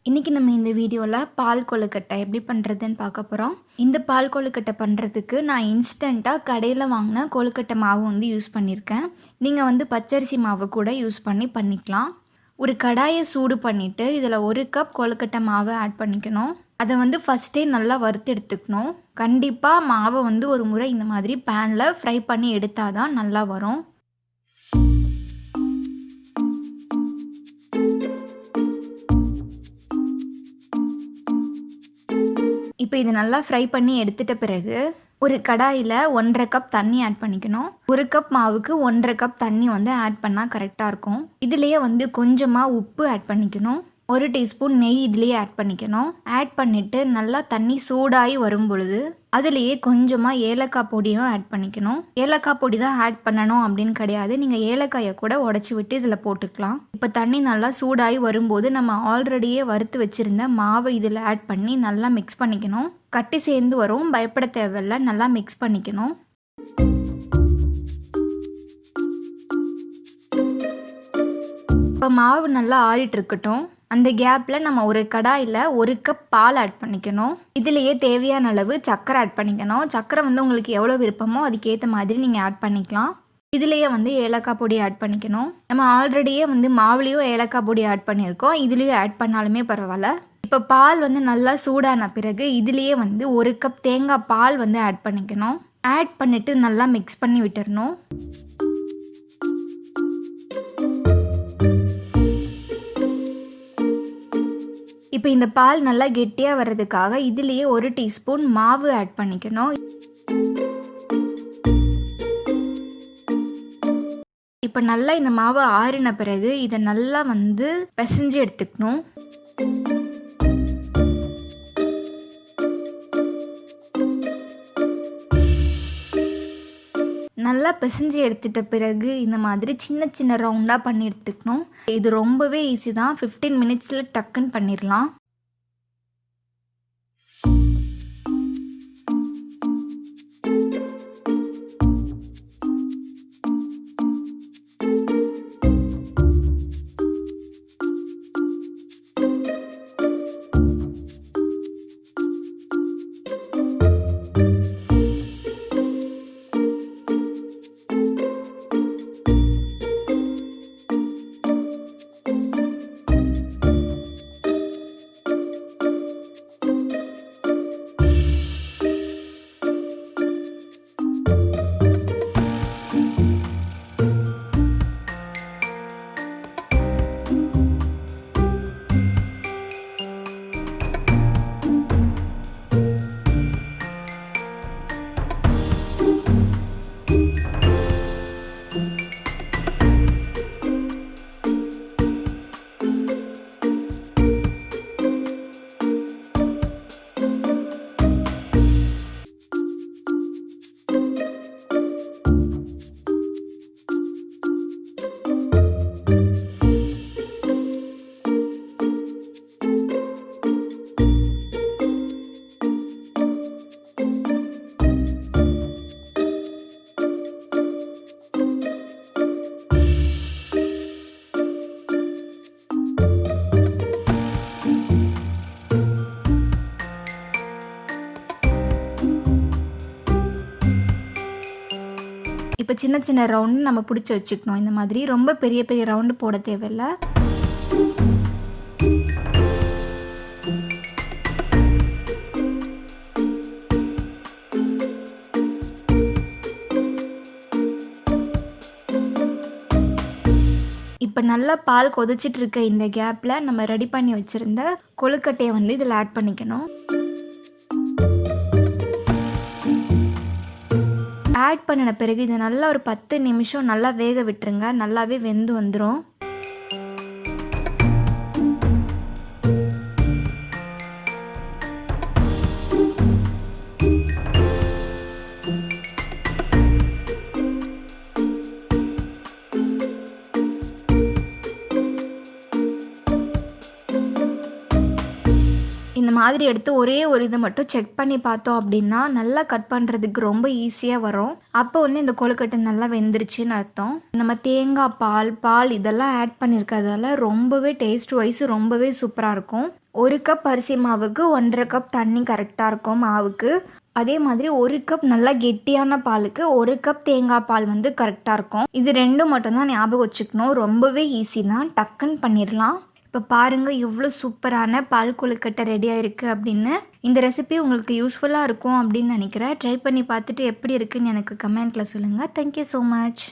இன்றைக்கி நம்ம இந்த வீடியோவில் பால் கொழுக்கட்டை எப்படி பண்ணுறதுன்னு பார்க்க போகிறோம். இந்த பால் கொழுக்கட்டை பண்ணுறதுக்கு நான் இன்ஸ்டண்ட்டாக கடையில் வாங்கின கொழுக்கட்டை மாவு யூஸ் பண்ணியிருக்கேன். நீங்கள் பச்சரிசி மாவு கூட யூஸ் பண்ணிக்கலாம். ஒரு கடாயை சூடு பண்ணிவிட்டு இதில் 1 கப் கொழுக்கட்டை மாவை ஆட் பண்ணிக்கணும். அதை ஃபஸ்ட்டே நல்லா வறுத்து எடுத்துக்கணும். கண்டிப்பாக மாவை ஒரு முறை இந்த மாதிரி பேனில் ஃப்ரை பண்ணி எடுத்தால் தான் நல்லா வரும். இப்போ இது நல்லா ஃப்ரை பண்ணி எடுத்துட்ட பிறகு ஒரு கடாயில் 1.5 கப் தண்ணி ஆட் பண்ணிக்கணும். 1 கப் மாவுக்கு 1.5 கப் தண்ணி ஆட் பண்ணால் கரெக்டாக இருக்கும். இதுலேயே கொஞ்சமாக உப்பு ஆட் பண்ணிக்கணும். 1 டீஸ்பூன் நெய் இதுலேயே ஆட் பண்ணிக்கணும். ஆட் பண்ணிவிட்டு நல்லா தண்ணி சூடாகி வரும் பொழுது அதுலேயே கொஞ்சமாக ஏலக்காய் பொடியும் ஆட் பண்ணிக்கணும். ஏலக்காய் பொடி தான் ஆட் பண்ணணும் அப்படின்னு கிடையாது, நீங்கள் ஏலக்காயை கூட உடச்சி விட்டு இதில் போட்டுக்கலாம். இப்போ தண்ணி நல்லா சூடாகி வரும்போது நம்ம ஆல்ரெடியே வறுத்து வச்சுருந்த மாவை இதில் ஆட் பண்ணி நல்லா மிக்ஸ் பண்ணிக்கணும். கட்டி சேர்ந்து வரும், பயப்பட தேவையில்லை, நல்லா மிக்ஸ் பண்ணிக்கணும். இப்போ மாவு நல்லா ஆறிட்டு இருக்கட்டும். அந்த கேப்பில் நம்ம ஒரு கடாயில் 1 கப் பால் ஆட் பண்ணிக்கணும். இதுலேயே தேவையான அளவு சர்க்கரை ஆட் பண்ணிக்கணும். சர்க்கரை உங்களுக்கு எவ்வளோ விருப்பமோ அதுக்கேற்ற மாதிரி நீங்கள் ஆட் பண்ணிக்கலாம். இதுலேயே ஏலக்காய் பொடி ஆட் பண்ணிக்கணும். நம்ம ஆல்ரெடியே மாவுலேயும் ஏலக்காய் பொடி ஆட் பண்ணியிருக்கோம், இதுலேயும் ஆட் பண்ணாலுமே பரவாயில்ல. இப்போ பால் நல்லா சூடான பிறகு இதுலேயே 1 கப் தேங்காய் பால் ஆட் பண்ணிக்கணும். ஆட் பண்ணிவிட்டு நல்லா மிக்ஸ் பண்ணி விட்டுறணும். இப்போ இந்த பால் நல்லா கெட்டியாக வர்றதுக்காக இதுலேயே 1 டீஸ்பூன் மாவு ஆட் பண்ணிக்கணும். இப்போ நல்லா இந்த மாவு ஆறின பிறகு இதை நல்லா பிசைஞ்சு எடுத்துக்கணும். நல்லா பிசைஞ்சு எடுத்துட்ட பிறகு இந்த மாதிரி சின்ன சின்ன ரவுண்டாக பண்ணி எடுத்துக்கணும். இது ரொம்பவே ஈஸி தான், 15 மினிட்ஸில் டக்குன்னு பண்ணிடலாம். இப்போ சின்ன சின்ன ரவுண்டு நம்ம பிடிச்சி வச்சுக்கணும். இந்த மாதிரி ரொம்ப பெரிய பெரிய ரவுண்டு போட தேவையில்லை. இப்போ நல்லா பால் கொதிச்சிட்டு இருக்க இந்த கேப்பில் நம்ம ரெடி பண்ணி வச்சுருந்த கொழுக்கட்டையை இதில் ஆட் பண்ணிக்கணும். ஆட் பண்ணின பிறகு இதை நல்லா ஒரு 10 நிமிஷம் நல்லா வேக விட்டுருங்க. நல்லாவே வெந்து வந்துடும். இந்த மாதிரி எடுத்து ஒரே ஒரு இதை மட்டும் செக் பண்ணி பார்த்தோம் அப்படின்னா நல்லா கட் பண்ணுறதுக்கு ரொம்ப ஈஸியாக வரும். அப்போ இந்த கொழுக்கட்டை நல்லா வெந்துருச்சுன்னு அர்த்தம். நம்ம தேங்காய் பால் இதெல்லாம் ஆட் பண்ணியிருக்கிறதால ரொம்பவே டேஸ்ட் வைஸ் ரொம்பவே சூப்பராக இருக்கும். 1 கப் அரிசி மாவுக்கு 1.5 கப் தண்ணி கரெக்டாக இருக்கும் மாவுக்கு. அதே மாதிரி 1 கப் நல்லா கெட்டியான பாலுக்கு 1 கப் தேங்காய் பால் வந்து கரெக்டாக இருக்கும். இது 2 மட்டும்தான் ஞாபகம் வச்சுக்கணும். ரொம்பவே ஈஸி தான், டக்குன்னு பண்ணிடலாம். இப்போ பாருங்கள் எவ்வளோ சூப்பரான பால் கொழுக்கட்டை ரெடியாக இருக்குது அப்படின்னு. இந்த ரெசிபி உங்களுக்கு யூஸ்ஃபுல்லாக இருக்கும் அப்படின்னு நினைக்கிறேன். ட்ரை பண்ணி பார்த்துட்டு எப்படி இருக்குன்னு எனக்கு கமெண்ட்டில் சொல்லுங்கள். Thank you so much.